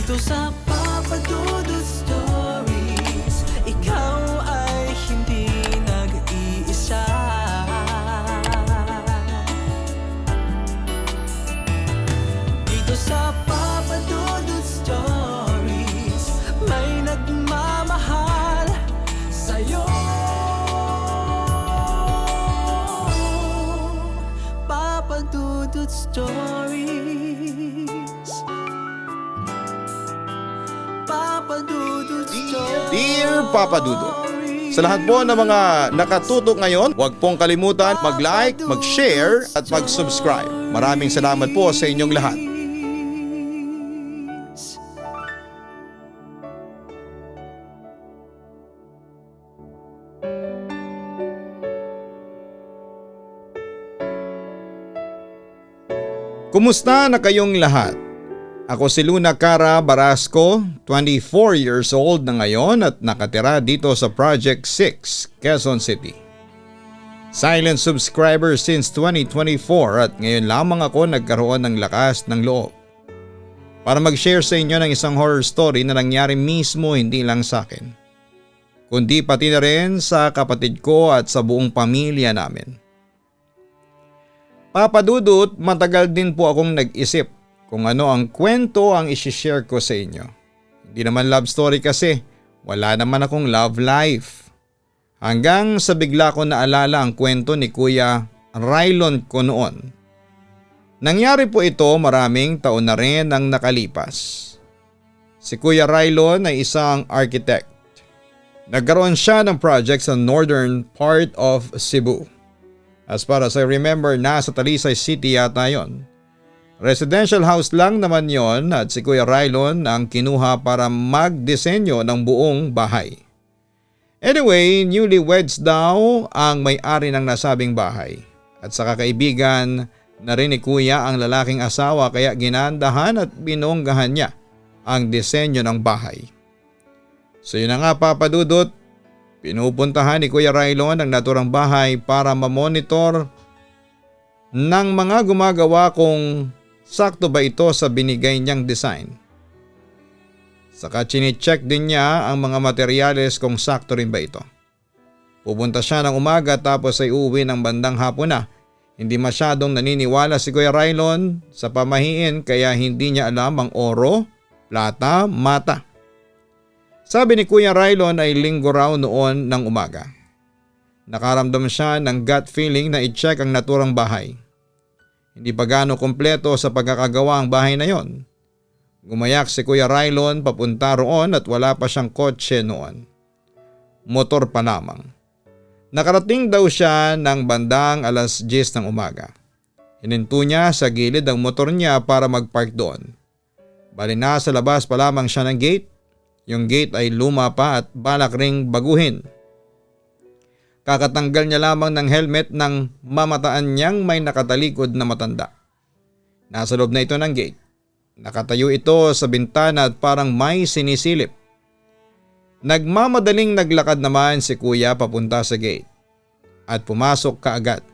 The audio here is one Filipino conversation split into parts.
Dito sa Papa Dudut Stories, ikaw ay hindi nag-iisa. Dito sa Papa Dudut Stories, may nagmamahal sa'yo. Papa Dudut Stories, Papa Dudut Stories. Dear Papa Dudut, sa lahat po ng mga nakatutok ngayon, huwag pong kalimutan mag-like, mag-share at mag-subscribe. Maraming salamat po sa inyong lahat. Kumusta na kayong lahat? Ako si Luna Cara Barasco, 24 years old na ngayon at nakatira dito sa Project 6, Quezon City. Silent subscriber since 2024 at ngayon lamang ako nagkaroon ng lakas ng loob para mag-share sa inyo ng isang horror story na nangyari mismo hindi lang sa akin, kundi pati na rin sa kapatid ko at sa buong pamilya namin. Papa Dudut, matagal din po akong nag-isip kung ano ang kwento ang isishare ko sa inyo. Hindi naman love story kasi, wala naman akong love life. Hanggang sa bigla ko naalala ang kwento ni Kuya Rylon ko noon. Nangyari po ito maraming taon na rin ang nakalipas. Si Kuya Rylon ay isang architect. Nagkaroon siya ng project sa northern part of Cebu. As far as I remember, nasa Talisay City yata yon. Residential house lang naman yon at si Kuya Rylon ang kinuha para magdisenyo ng buong bahay. Anyway, newlyweds daw ang may-ari ng nasabing bahay. At sa kakaibigan na rin ni Kuya ang lalaking asawa kaya ginandahan at binonggahan niya ang disenyo ng bahay. So yun na nga Papa Dudut. Pinupuntahan ni Kuya Rylon ang naturang bahay para mamonitor ng mga gumagawa kung sakto ba ito sa binigay niyang design. Saka chine-check din niya ang mga materyales kung sakto rin ba ito. Pupunta siya ng umaga tapos ay uuwi ng bandang hapon na. Hindi masyadong naniniwala si Kuya Rylon sa pamahiin kaya hindi niya alam ang oro, plata, mata. Sabi ni Kuya Rylon ay linggo raw noon ng umaga. Nakaramdam siya ng gut feeling na i-check ang naturang bahay. Hindi pa gaano kompleto sa pagkakagawa ang bahay na yon. Gumayak si Kuya Rylon papunta roon at wala pa siyang kotse noon. Motor pa lamang. Nakarating daw siya ng bandang alas 10 ng umaga. Hininto niya sa gilid ang motor niya para mag-park doon. Bali nasa labas pa lamang siya ng gate. Yung gate ay luma pa at balak ring baguhin. Kakatanggal niya lamang ng helmet nang mamataan niyang may nakatalikod na matanda. Nasa loob na ito ng gate. Nakatayo ito sa bintana at parang may sinisilip. Nagmamadaling naglakad naman si Kuya papunta sa gate at pumasok kaagad.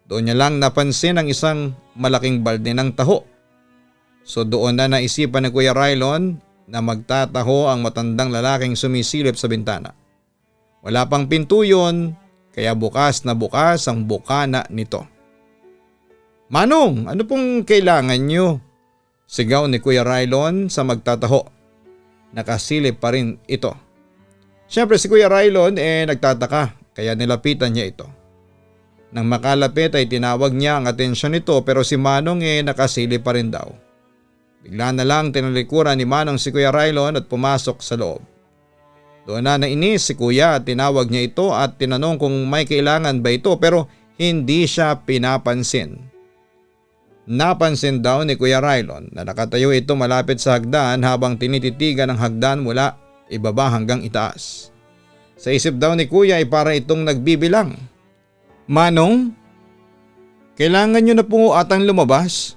Doon niya lang napansin ang isang malaking balde ng taho. So doon na naisipan ni Kuya Rylon na magtataho ang matandang lalaking sumisilip sa bintana. Wala pang pinto yun, kaya bukas na bukas ang bukana nito. "Manong, ano pong kailangan nyo?" Sigaw ni Kuya Rylon sa magtataho. Nakasilip pa rin ito. Siyempre si Kuya Rylon nagtataka kaya nilapitan niya ito. Nang makalapit ay tinawag niya ang atensyon nito pero si Manong nakasilip pa rin daw. Bigla na lang tinalikuran ni Manong si Kuya Rylon at pumasok sa loob. Doon na nainis si Kuya at tinawag niya ito at tinanong kung may kailangan ba ito pero hindi siya pinapansin. Napansin daw ni Kuya Rylon na nakatayo ito malapit sa hagdan habang tinititigan ang hagdan mula ibaba hanggang itaas. Sa isip daw ni Kuya ay para itong nagbibilang. "Manong, kailangan nyo na po atang lumabas."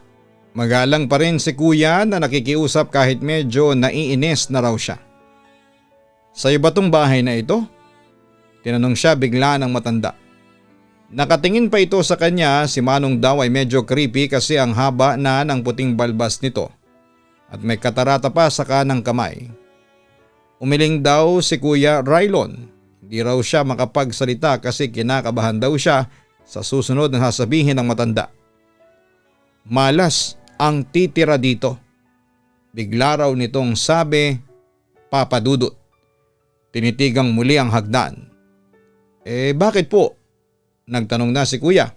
Magalang pa rin si Kuya na nakikiusap kahit medyo naiinis na raw siya. "Sa'yo ba tong bahay na ito?" Tinanong siya bigla ng matanda. Nakatingin pa ito sa kanya, si Manong daw ay medyo creepy kasi ang haba na ng puting balbas nito at may katarata pa sa kanang kamay. Umiling daw si Kuya Rylon. Hindi raw siya makapagsalita kasi kinakabahan daw siya sa susunod na sasabihin ng matanda. Malas ang titira dito. Bigla raw nitong sabi, Papa Dudut. Tinitigang muli ang hagdan. Bakit po? Nagtanong na si Kuya.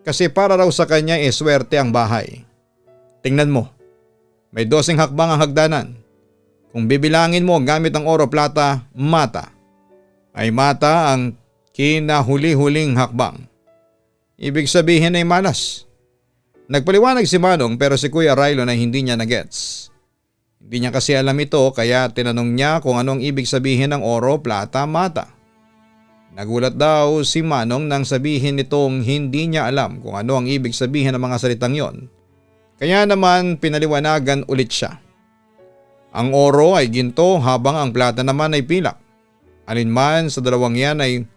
Kasi para raw sa kanya swerte ang bahay. Tingnan mo, may 12 hakbang ang hagdanan. Kung bibilangin mo gamit ang oro plata, mata. Ay mata ang kinahuli-huling hakbang. Ibig sabihin ay malas. Nagpaliwanag si Manong pero si Kuya Rylon ay hindi niya nagets. Hindi niya kasi alam ito kaya tinanong niya kung anong ibig sabihin ng oro, plata, mata. Nagulat daw si Manong nang sabihin nitong hindi niya alam kung ano ang ibig sabihin ng mga salitang yon. Kaya naman pinaliwanagan ulit siya. Ang oro ay ginto habang ang plata naman ay pilak. Alinman sa dalawang yan ay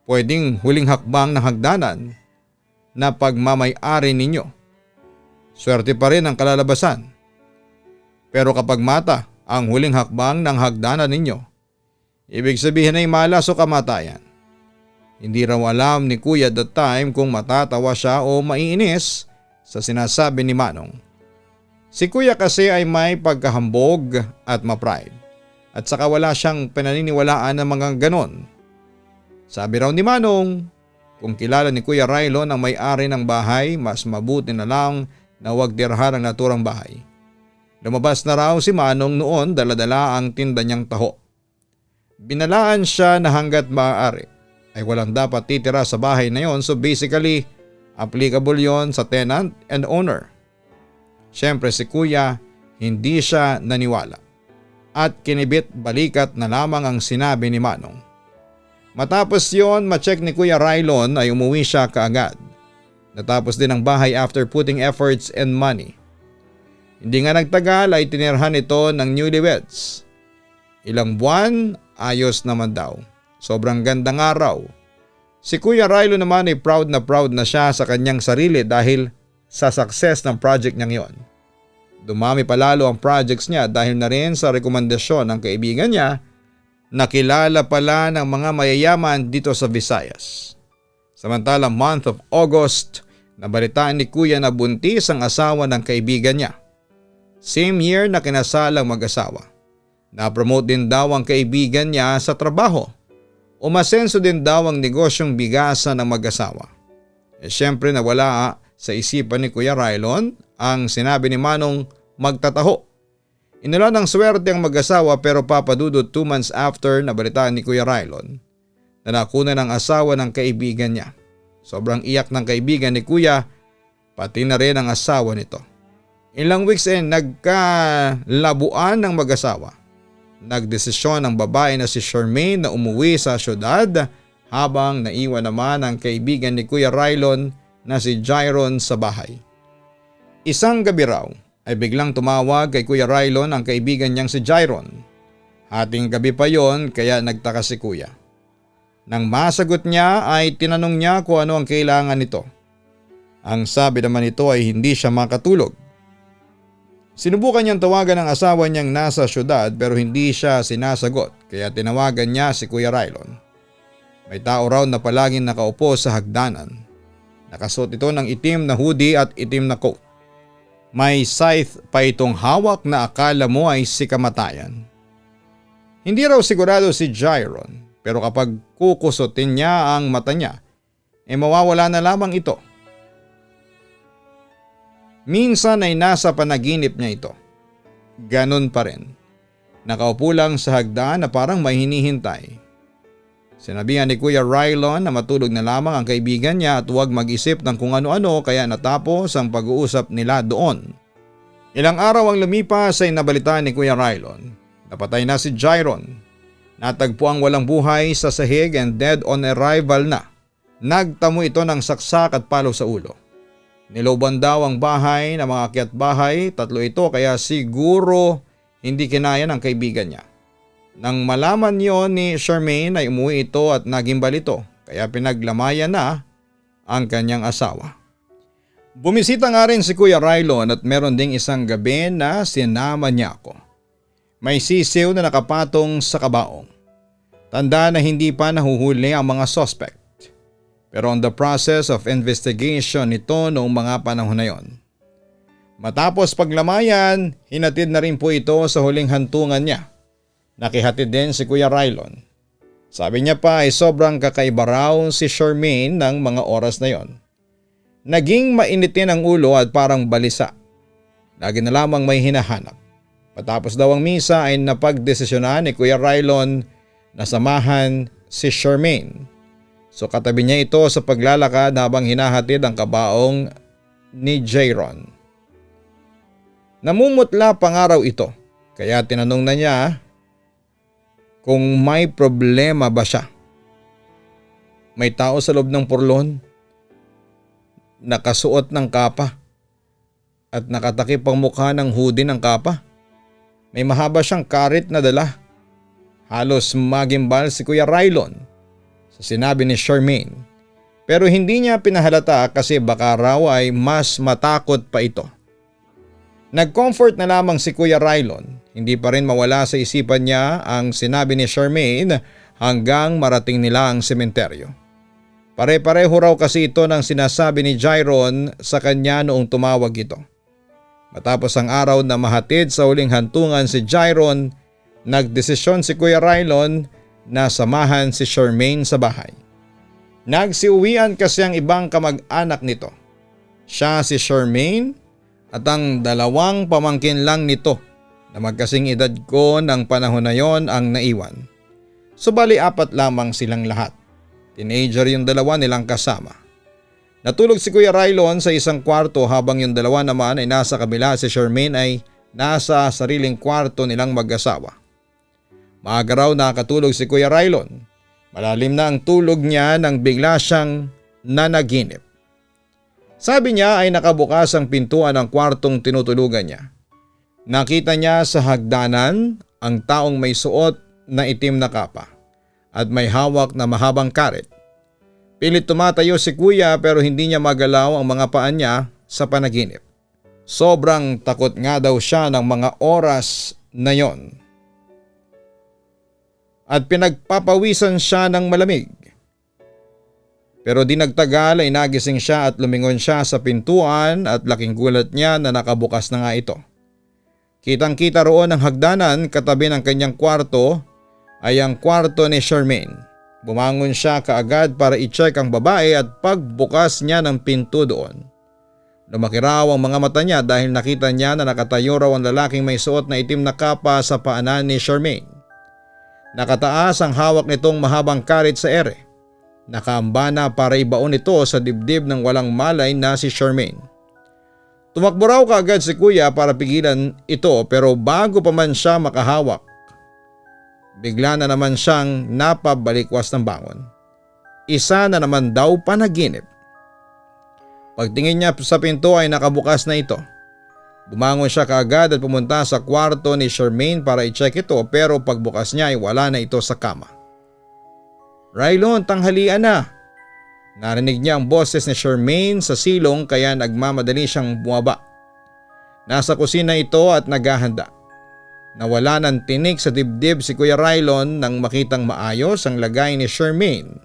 pwedeng huling hakbang ng hagdanan na pagmamay-ari ninyo. Swerte pa rin ang kalalabasan. Pero kapag mata ang huling hakbang ng hagdanan ninyo, ibig sabihin ay malas o kamatayan. Hindi raw alam ni Kuya that time kung matatawa siya o maiinis sa sinasabi ni Manong. Si Kuya kasi ay may pagkahambog at ma-pride at saka wala siyang pinaniniwalaan ng mga ganon. Sabi raw ni Manong, kung kilala ni Kuya Rylon ang may-ari ng bahay, mas mabuti na lang na huwag tirhan ang naturang bahay. Lumabas na raw si Manong noon daladala ang tinda niyang taho. Binalaan siya na hanggat maaari ay walang dapat titira sa bahay na yon, so basically applicable yon sa tenant and owner. Siyempre si Kuya hindi siya naniwala at kinibit balikat na lamang ang sinabi ni Manong. Matapos yon ma-check ni Kuya Rylon ay umuwi siya kaagad. Natapos din ang bahay after putting efforts and money. Hindi nga nagtagal ay tinirhan ito ng newlyweds. Ilang buwan, ayos naman daw. Sobrang gandang araw. Si Kuya Rylon naman ay proud na siya sa kanyang sarili dahil sa success ng project niyang yon. Dumami palalo ang projects niya dahil na rin sa rekomendasyon ng kaibigan niya na kilala pala ng mga mayayaman dito sa Visayas. Samantalang month of August, nabalitaan ni Kuya na buntis ang asawa ng kaibigan niya. Same year na kinasalang mag-asawa. Na-promote din daw ang kaibigan niya sa trabaho. Umasenso din daw ang negosyong bigasan ng mag-asawa. Siyempre nawala sa isipan ni Kuya Rylon ang sinabi ni Manong magtataho. Inulan ng swerte ang mag-asawa pero papadudod 2 months after nabalitaan ni Kuya Rylon na nakunan ng asawa ng kaibigan niya. Sobrang iyak ng kaibigan ni Kuya pati na rin ang asawa nito. Ilang weeks nagkalabuan ng mag-asawa. Nagdesisyon ang babae na si Charmaine na umuwi sa syudad habang naiwan naman ang kaibigan ni Kuya Rylon na si Jairon sa bahay. Isang gabi raw ay biglang tumawag kay Kuya Rylon ang kaibigan niyang si Jairon. Hating gabi pa yon kaya nagtaka si Kuya. Nang masagot niya ay tinanong niya kung ano ang kailangan nito. Ang sabi naman nito ay hindi siya makatulog. Sinubukan niyang tawagan ang asawa niyang nasa syudad pero hindi siya sinasagot kaya tinawagan niya si Kuya Rylon. May tao raw na palaging nakaupo sa hagdanan. Nakasuot ito ng itim na hoodie at itim na coat. May scythe pa itong hawak na akala mo ay si kamatayan. Hindi raw sigurado si Jairon pero kapag kukusutin niya ang mata niya mawawala na lamang ito. Minsan ay nasa panaginip niya ito. Ganon pa rin. Nakaupo lang sa hagdan na parang may hinihintay. Sinabihan ni Kuya Rylon na matulog na lamang ang kaibigan niya at huwag mag-isip ng kung ano-ano kaya natapos ang pag-uusap nila doon. Ilang araw ang lumipas ay nabalitaan ni Kuya Rylon. Napatay na si Jairon. Natagpo ang walang buhay sa sahig and dead on arrival na. Nagtamo ito ng saksak at palo sa ulo. Niloban daw ang bahay ng mga akyat bahay, 3 ito kaya siguro hindi kinaya ng kaibigan niya. Nang malaman yon ni Charmaine ay umuwi ito at nagimbal ito kaya pinaglamayan na ang kanyang asawa. Bumisita nga rin si Kuya Rylon at meron ding isang gabi na sinama niya ako. May sisiw na nakapatong sa kabaong. Tanda na hindi pa nahuhuli ang mga suspect. Pero on the process of investigation ito noong mga panahon na yon. Matapos paglamayan, hinatid na rin po ito sa huling hantungan niya. Nakihatid din si Kuya Rylon. Sabi niya pa ay sobrang kakaiba raw si Charmaine ng mga oras na yon. Naging mainitin ang ulo at parang balisa. Lagi na lamang may hinahanap. Patapos daw ang misa ay napagdesisyonan ni Kuya Rylon na samahan si Charmaine. So katabi niya ito sa paglalakad habang hinahatid ang kabaong ni Jayron. Namumutla pang araw ito kaya tinanong na niya kung may problema ba siya. May tao sa loob ng purlon, nakasuot ng kapa at nakatakip ang mukha ng hoodie ng kapa. May mahaba siyang karit na dala. Halos magimbal si Kuya Rylon sa sinabi ni Charmaine. Pero hindi niya pinahalata kasi baka raw ay mas matakot pa ito. Nag-comfort na lamang si Kuya Rylon. Hindi pa rin mawala sa isipan niya ang sinabi ni Charmaine hanggang marating nila ang sementeryo. Pare-pareho raw kasi ito ng sinasabi ni Jayron sa kanya noong tumawag ito. Matapos ang araw na mahatid sa huling hantungan si Jayron, nagdesisyon si Kuya Rylon na samahan si Charmaine sa bahay. Nagsiuwian kasi ang ibang kamag-anak nito. Siya si Charmaine at ang dalawang pamangkin lang nito na magkasing edad ko ng panahon na yon ang naiwan. Subali 4 lamang silang lahat. Teenager yung dalawa nilang kasama. Natulog si Kuya Rylon sa isang kwarto habang yung dalawa naman ay nasa kabila. Si Charmaine ay nasa sariling kwarto nilang mag-asawa. Maaga raw nakatulog si Kuya Rylon. Malalim na ang tulog niya nang bigla siyang nanaginip. Sabi niya ay nakabukas ang pintuan ng kwartong tinutulugan niya. Nakita niya sa hagdanan ang taong may suot na itim na kapa at may hawak na mahabang karet. Pilit tumatayo si Kuya pero hindi niya magalaw ang mga paa niya sa panaginip. Sobrang takot nga daw siya ng mga oras na yon. At pinagpapawisan siya ng malamig. Pero di nagtagal ay nagising siya at lumingon siya sa pintuan at laking gulat niya na nakabukas na nga ito. Kitang-kita roon ang hagdanan katabi ng kanyang kwarto ay ang kwarto ni Charmaine. Bumangon siya kaagad para i-check ang babae at pagbukas niya ng pinto doon. Lumaki raw ang mga mata niya dahil nakita niya na nakatayo raw ang lalaking may suot na itim na kapa sa paanan ni Charmaine. Nakataas ang hawak nitong mahabang karit sa ere. Nakaamba na para ibaon ito sa dibdib ng walang malay na si Charmaine. Tumakbo raw kaagad si Kuya para pigilan ito pero bago pa man siya makahawak, bigla na naman siyang napabalikwas ng bangon. Isa na naman daw panaginip. Pagtingin niya sa pinto ay nakabukas na ito. Bumangon siya kaagad at pumunta sa kwarto ni Charmaine para i-check ito pero pagbukas niya ay wala na ito sa kama. "Rylon, tanghalian na." Narinig niya ang boses ni Charmaine sa silong kaya nagmamadali siyang bumaba. Nasa kusina ito at naghahanda. Nawala ng tinik sa dibdib si Kuya Rylon nang makitang maayos ang lagay ni Charmaine.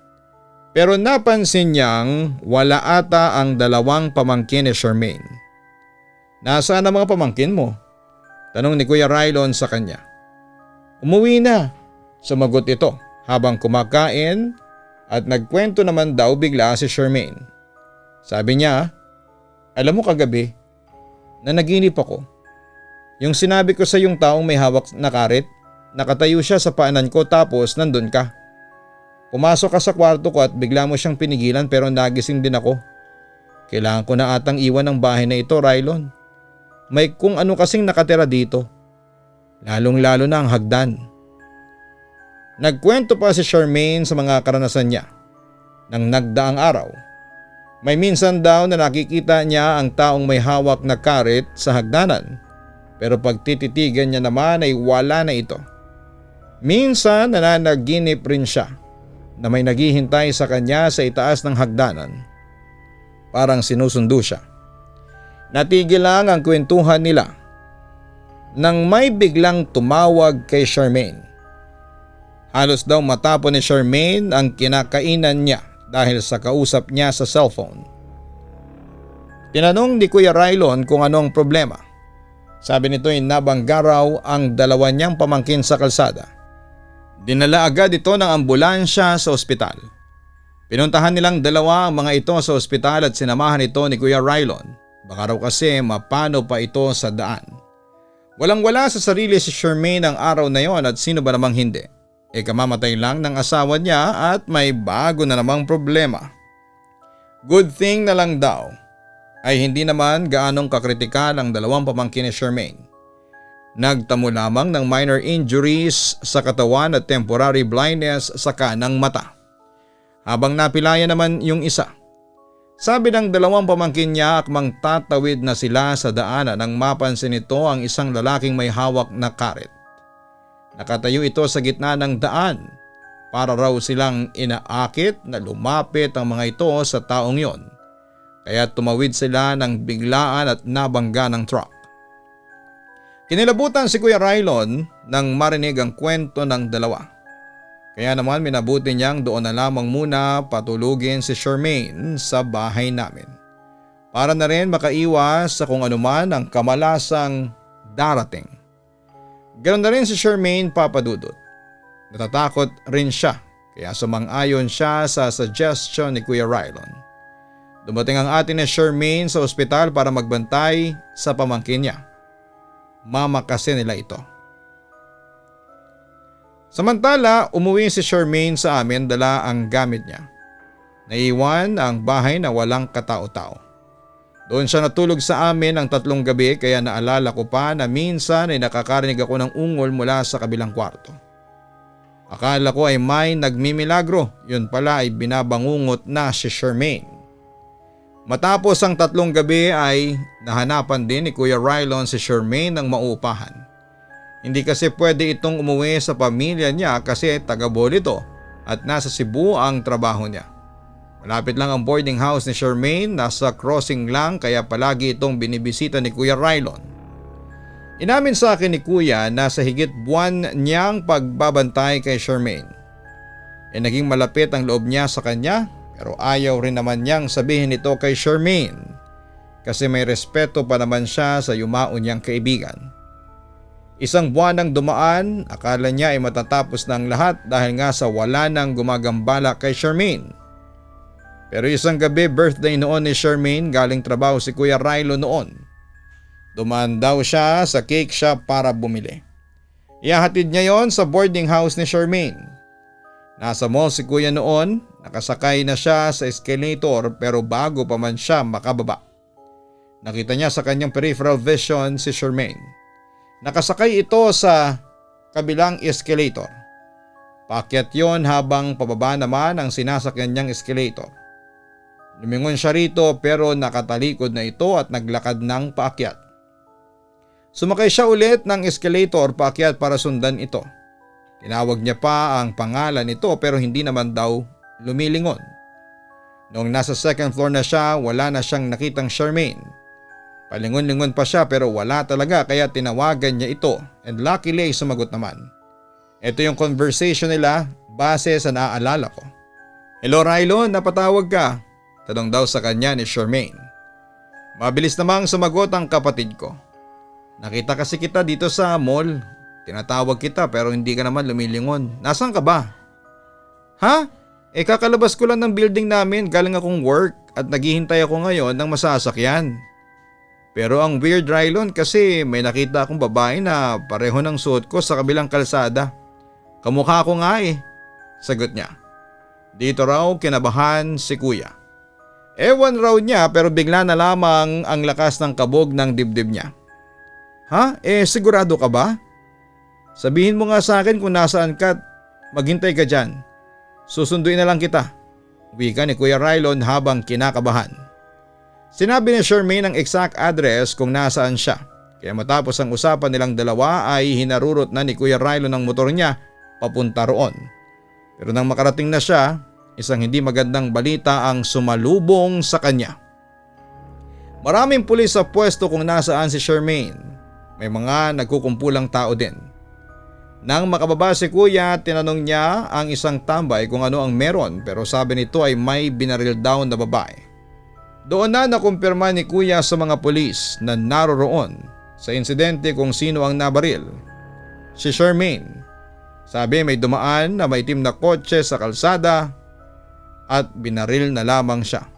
Pero napansin niyang wala ata ang dalawang pamangkin ni Charmaine. "Nasaan ang mga pamangkin mo?" tanong ni Kuya Rylon sa kanya. "Umuwi na," sumagot ito habang kumakain at nagkwento naman daw bigla si Charmaine. Sabi niya, "Alam mo kagabi, nanaginip ako. Yung sinabi ko sa yung taong may hawak na karet, nakatayo siya sa paanan ko tapos nandun ka. Pumasok ka sa kwarto ko at bigla mo siyang pinigilan pero nagising din ako. Kailangan ko na atang iwan ang bahay na ito, Rylon. May kung ano kasing nakatira dito. Lalong-lalo na ang hagdan." Nagkwento pa si Charmaine sa mga karanasan niya. Nang nagdaang araw, may minsan daw na nakikita niya ang taong may hawak na karet sa hagdanan. Pero pagtititigan niya naman ay wala na ito. Minsan nananaginip rin siya na may naghihintay sa kanya sa itaas ng hagdanan. Parang sinusundo siya. Natigil lang ang kwentuhan nila nang may biglang tumawag kay Charmaine. Halos daw matapon ni Charmaine ang kinakainan niya dahil sa kausap niya sa cellphone. Tinanong ni Kuya Rylon kung ano ang problema. Sabi nito ay nabangga raw ang dalawa niyang pamangkin sa kalsada. Dinala agad ito ng ambulansya sa ospital. Pinuntahan nilang dalawa ang mga ito sa ospital at sinamahan ito ni Kuya Rylon. Baka raw kasi mapano pa ito sa daan. Walang-wala sa sarili si Charmaine ang araw na yon at sino ba namang hindi. Kamamatay lang ng asawa niya at may bago na namang problema. Good thing na lang daw ay hindi naman gaanong kakritikal ang dalawang pamangkin ni Charmaine. Nagtamo lamang ng minor injuries sa katawan at temporary blindness sa kanang mata. Habang napilaya naman yung isa. Sabi ng dalawang pamangkin niya akmang tatawid na sila sa daanan nang mapansin nito ang isang lalaking may hawak na karet. Nakatayo ito sa gitna ng daan para raw silang inaakit na lumapit ang mga ito sa taong yon. Kaya tumawid sila ng biglaan at nabangga ng truck. Kinilabutan si Kuya Rylon nang marinig ang kwento ng dalawa. Kaya naman minabuti niyang doon na lamang muna patulugin si Charmaine sa bahay namin. Para na rin makaiwas sa kung anuman ang kamalasang darating. Ganoon na rin si Charmaine, Papa Dudut. Natatakot rin siya kaya sumang-ayon siya sa suggestion ni Kuya Rylon. Dumating ang ate ni Charmaine sa ospital para magbantay sa pamangkin niya. Mama kasi nila ito. Samantala, umuwi si Charmaine sa amin dala ang gamit niya. Naiwan ang bahay na walang katao-tao. Doon siya natulog sa amin ang 3 gabi kaya naalala ko pa na minsan ay nakakarinig ako ng ungol mula sa kabilang kwarto. Akala ko ay may nagmimilagro, yun pala ay binabangungot na si Charmaine. Matapos ang 3 gabi ay nahanapan din ni Kuya Rylon si Charmaine ng maupahan. Hindi kasi pwede itong umuwi sa pamilya niya kasi taga Bohol ito at nasa Cebu ang trabaho niya. Malapit lang ang boarding house ni Charmaine, nasa crossing lang kaya palagi itong binibisita ni Kuya Rylon. Inamin sa akin ni Kuya na sa higit buwan niyang pagbabantay kay Charmaine. Naging malapit ang loob niya sa kanya pero ayaw rin naman niyang sabihin ito kay Charmaine kasi may respeto pa naman siya sa yumao niyang kaibigan. 1 buwan nang dumaan, akala niya ay matatapos na ang lahat dahil nga sa wala nang gumagambala kay Charmaine. Pero isang gabi birthday noon ni Charmaine, galing trabaho si Kuya Rylon noon. Dumaan daw siya sa cake shop para bumili. Ihahatid niya yon sa boarding house ni Charmaine. Nasa mall si Kuya noon, nakasakay na siya sa escalator pero bago pa man siya makababa. Nakita niya sa kanyang peripheral vision si Charmaine. Nakasakay ito sa kabilang escalator. Paakyat yon habang pababa naman ang sinasakyan niyang escalator. Lumingon siya rito pero nakatalikod na ito at naglakad ng paakyat. Sumakay siya ulit ng escalator paakyat para sundan ito. Tinawag niya pa ang pangalan nito pero hindi naman daw lumilingon. Noong nasa 2nd floor na siya, wala na siyang nakitang Charmaine. Palingon-lingon pa siya pero wala talaga kaya tinawagan niya ito and luckily sumagot naman. Ito yung conversation nila base sa naaalala ko. "Hello Rylon, napatawag ka?" Tanong daw sa kanya ni Charmaine. Mabilis namang sumagot ang kapatid ko. "Nakita kasi kita dito sa mall. Tinatawag kita pero hindi ka naman lumilingon. Nasaan ka ba?" "Ha? Kakalabas ko lang ng building namin, galing akong work at naghihintay ako ngayon ng masasakyan. Pero ang weird Rylon kasi may nakita akong babae na pareho ng suot ko sa kabilang kalsada. Kamukha ko nga eh," sagot niya. Dito raw kinabahan si Kuya. Ewan raw niya pero bigla na lamang ang lakas ng kabog ng dibdib niya. "Ha? Sigurado ka ba? Sabihin mo nga sa akin kung nasaan ka at maghintay ka dyan. Susunduin na lang kita," wika ni Kuya Rylon habang kinakabahan. Sinabi ni Charmaine ang exact address kung nasaan siya. Kaya matapos ang usapan nilang dalawa ay hinarurot na ni Kuya Rylon ang motor niya papunta roon. Pero nang makarating na siya, isang hindi magandang balita ang sumalubong sa kanya. Maraming pulis sa pwesto kung nasaan si Charmaine. May mga nagkukumpulang tao din. Nang makababa si kuya, tinanong niya ang isang tambay kung ano ang meron pero sabi nito ay may binaril daw na babae. Doon na nakumpirma ni kuya sa mga pulis na naroroon sa insidente kung sino ang nabaril. Si Charmaine. Sabi may dumaan na may itim na kotse sa kalsada at binaril na lamang siya.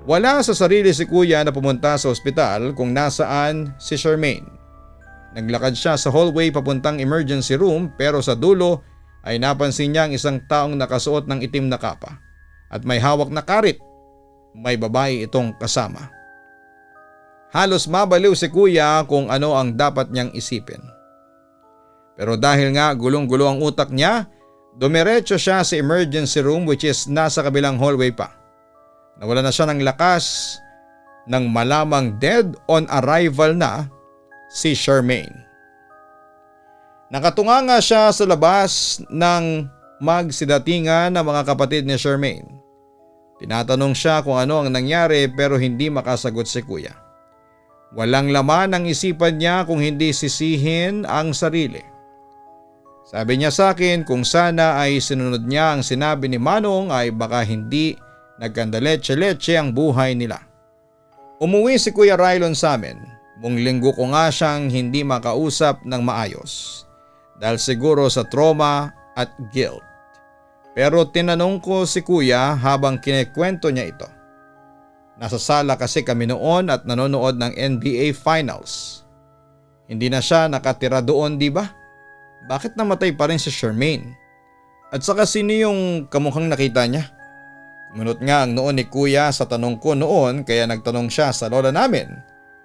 Wala sa sarili si kuya na pumunta sa ospital kung nasaan si Charmaine. Naglakad siya sa hallway papuntang emergency room pero sa dulo ay napansin niya ang isang taong nakasuot ng itim na kapa at may hawak na karit. May babae itong kasama. Halos mabaliw si kuya kung ano ang dapat niyang isipin. Pero dahil nga gulong-gulo ang utak niya, dumiretso siya sa emergency room which is nasa kabilang hallway pa. Nawala na siya ng lakas nang malamang dead on arrival na si Charmaine. Nakatunganga siya sa labas ng magsidatingan ng mga kapatid ni Charmaine. Tinatanong siya kung ano ang nangyari pero hindi makasagot si kuya. Walang laman ang isipan niya kung hindi sisihin ang sarili. Sabi niya sa akin kung sana ay sinunod niya ang sinabi ni Manong ay baka hindi nagkandaletse-letse ang buhay nila. Umuwi si Kuya Rylon sa amin. Buong linggo ko nga siyang hindi makausap ng maayos dahil siguro sa trauma at guilt. Pero tinanong ko si kuya habang kinekwento niya ito. Nasa sala kasi kami noon at nanonood ng NBA Finals. Hindi na siya nakatira doon, di ba? Bakit namatay pa rin si Charmaine? At saka sino yung kamukhang nakita niya? Kumunot nga ang noon ni kuya sa tanong ko noon kaya nagtanong siya sa lola namin.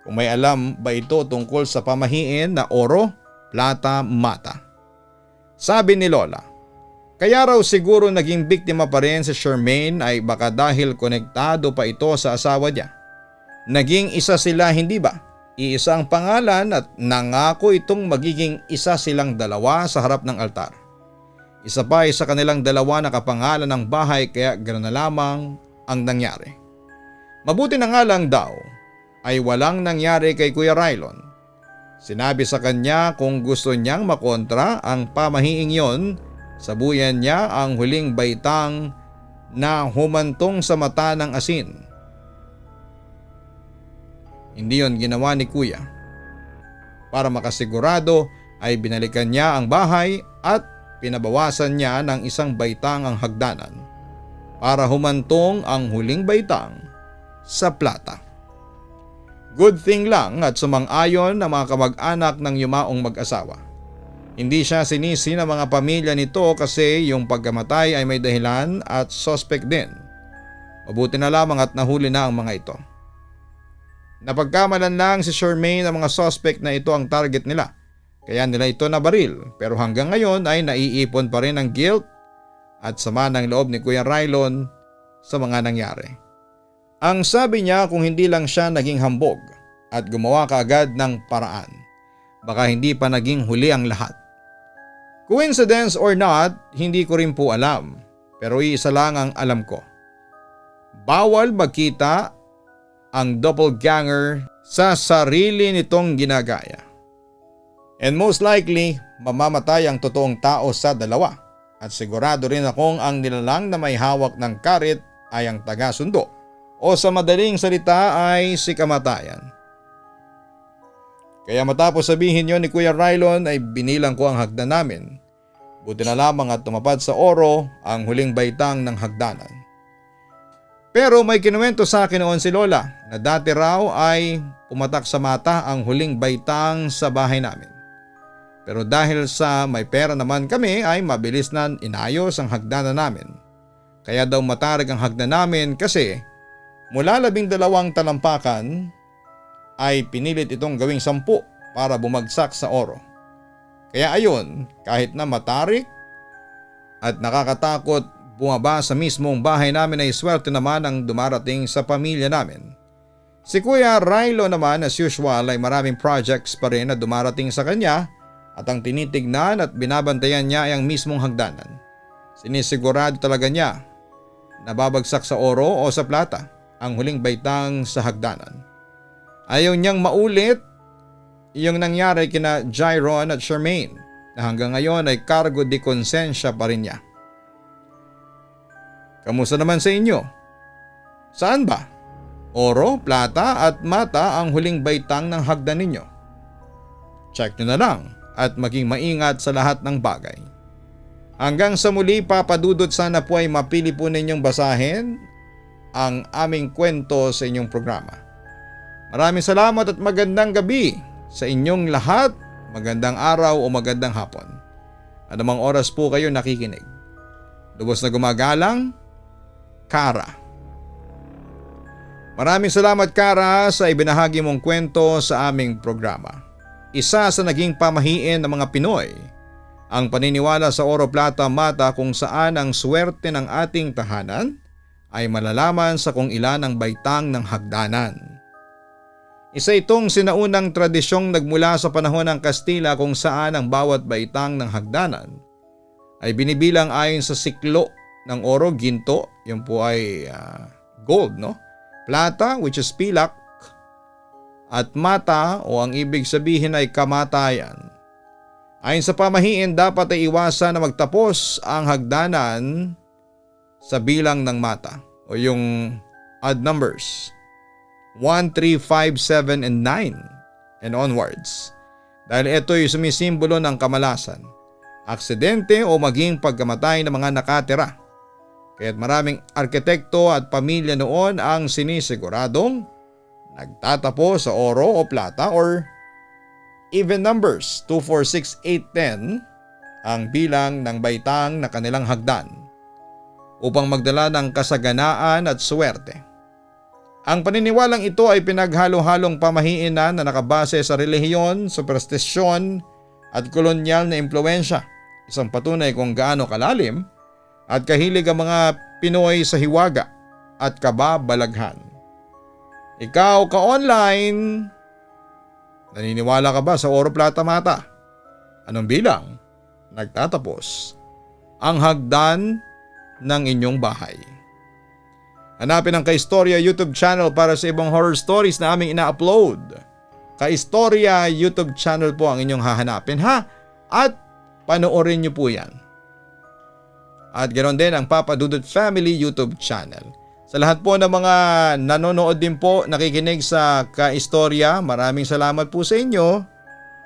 Kung may alam ba ito tungkol sa pamahiin na oro, plata, mata. Sabi ni lola, kaya raw siguro naging biktima pa rin si Charmaine ay baka dahil konektado pa ito sa asawa niya. Naging isa sila hindi ba? Iisa ang pangalan at nangako itong magiging isa silang dalawa sa harap ng altar. Isa pa ay sa kanilang dalawa na kapangalan ng bahay kaya ganoon na lamang ang nangyari. Mabuti na nga lang daw ay walang nangyari kay Kuya Rylon. Sinabi sa kanya kung gusto niyang makontra ang pamahiing yon, sabuyan niya ang huling baitang na humantong sa mata ng asin. Hindi yon ginawa ni Kuya. Para makasigurado ay binalikan niya ang bahay at pinabawasan niya ng isang baitang ang hagdanan para humantong ang huling baitang sa plata. Good thing lang at sumang-ayon ang mga kamag-anak ng yumaong mag-asawa. Hindi siya sinisi ng mga pamilya nito kasi yung pagkamatay ay may dahilan at suspect din. Mabuti na lamang at nahuli na ang mga ito. Napagkamalan lang si Charmaine ng mga suspect na ito ang target nila. Kaya nila ito nabaril pero hanggang ngayon ay naiipon pa rin ang guilt at sama ng loob ni Kuya Rylon sa mga nangyari. Ang sabi niya kung hindi lang siya naging hambog at gumawa kaagad ng paraan, baka hindi pa naging huli ang lahat. Coincidence or not, hindi ko rin po alam pero iisa lang ang alam ko. Bawal magkita ang doppelganger sa sarili nitong ginagaya. And most likely, mamamatay ang totoong tao sa dalawa at sigurado rin akong ang nilalang na may hawak ng karit ay ang taga-sundo. O sa madaling salita ay si kamatayan. Kaya matapos sabihin yon ni Kuya Rylon ay binilang ko ang hagdan namin. Buti na lamang at tumapad sa oro ang huling baitang ng hagdanan. Pero may kinuwento sa akin noon si Lola na dati raw ay pumatak sa mata ang huling baitang sa bahay namin. Pero dahil sa may pera naman kami ay mabilis na inayos ang hagdanan namin. Kaya daw matarig ang hagdan namin kasi mula 12 talampakan ay pinilit itong gawing 10 para bumagsak sa oro. Kaya ayon, kahit na matarik at nakakatakot bumaba sa mismong bahay namin ay swerte naman ang dumarating sa pamilya namin. Si Kuya Rylo naman as usual ay maraming projects pa rin na dumarating sa kanya at ang tinitignan at binabantayan niya ay ang mismong hagdanan. Sinisigurado talaga niya na babagsak sa oro o sa plata. ang huling baitang sa hagdanan. Ayaw niyang maulit yung nangyari kina Jairon at Charmaine na hanggang ngayon ay cargo de konsensya pa rin niya. Kamusta naman sa inyo? Saan ba? Oro, plata at mata ang huling baitang ng hagdan ninyo. Check nyo na lang at maging maingat sa lahat ng bagay. Hanggang sa muli, Papa Dudut, sana po ay mapili po ninyong basahin ang aming kwento sa inyong programa. Maraming salamat at magandang gabi sa inyong lahat. Magandang araw o magandang hapon. Anumang oras po kayo nakikinig. Lubos na gumagalang, Kara. Maraming salamat, Kara, sa ibinahagi mong kwento sa aming programa. Isa sa naging pamahiin ng mga Pinoy ang paniniwala sa oro, plata, mata kung saan ang swerte ng ating tahanan ay malalaman sa kung ilan ang baitang ng hagdanan. Isa itong sinaunang tradisyong nagmula sa panahon ng Kastila kung saan ang bawat baitang ng hagdanan ay binibilang ayon sa siklo ng oro, ginto, yun po ay gold, no? Plata, which is pilak, at mata o ang ibig sabihin ay kamatayan. Ayon sa pamahiin, dapat ay iwasan na magtapos ang hagdanan sa bilang ng mata o yung odd numbers 1, 3, 5, 7, and 9 and onwards. Dahil ito'y sumisimbolo ng kamalasan, aksidente o maging pagkamatay ng mga nakatira. Kaya't maraming arkitekto at pamilya noon ang sinisiguradong nagtatapo sa oro o plata or even numbers 2, 4, 6, 8, 10 ang bilang ng baitang na kanilang hagdan upang magdala ng kasaganaan at swerte. Ang paniniwalang ito ay pinaghalo-halong pamahiinan na nakabase sa relihiyon, superstisyon at kolonyal na impluensya. Isang patunay kung gaano kalalim at kahilig ang mga Pinoy sa hiwaga at kababalaghan. Ikaw ka-online, naniniwala ka ba sa oro, plata, mata? Anong bilang nagtatapos ang hagdan ng inyong bahay? Hanapin ang Kaistorya YouTube channel para sa ibang horror stories na aming ina-upload. Kaistorya YouTube channel po ang inyong hahanapin, ha? At panoorin niyo po yan. At ganoon din ang Papa Dudut Family YouTube channel. Sa lahat po ng mga nanonood din po, nakikinig sa Kaistorya, maraming salamat po sa inyo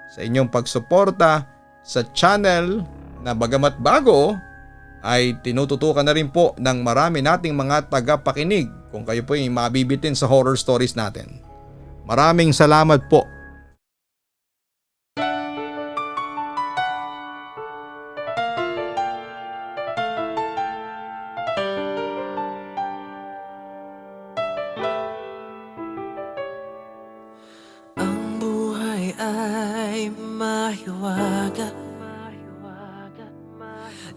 sa inyong pagsuporta sa channel na bagamat bago ay tinututukan na rin po ng marami nating mga tagapakinig kung kayo po ay mabibitin sa horror stories natin. Maraming salamat po. Ang buhay ay mahiwaga,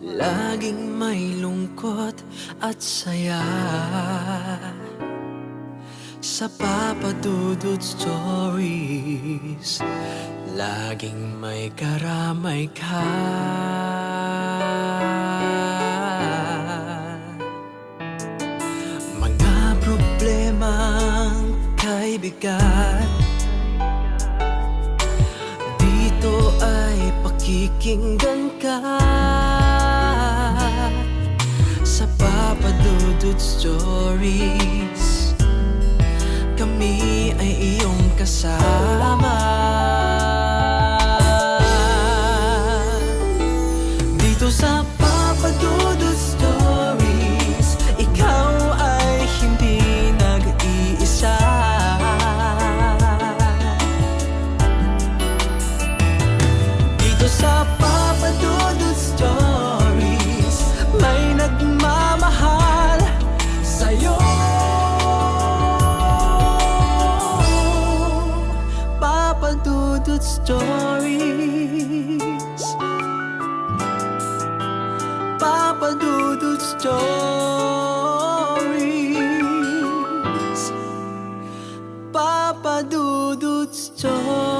laging may lungkot at saya. Sa Papa Dudut Stories, laging may karamay ka. Mga problemang kay bigat, dito ay pakikinggan ka. Sa Papa Dudut Stories, kami ay iyong kasama. Dito sa Papa Dudut Stories, ikaw ay hindi nag-iisa. Dito sa Papa Dudut Stories, may nagmamahal sa'yo. Papa Dudut Stories, Papa Dudut Stories, Papa Dudut Stories.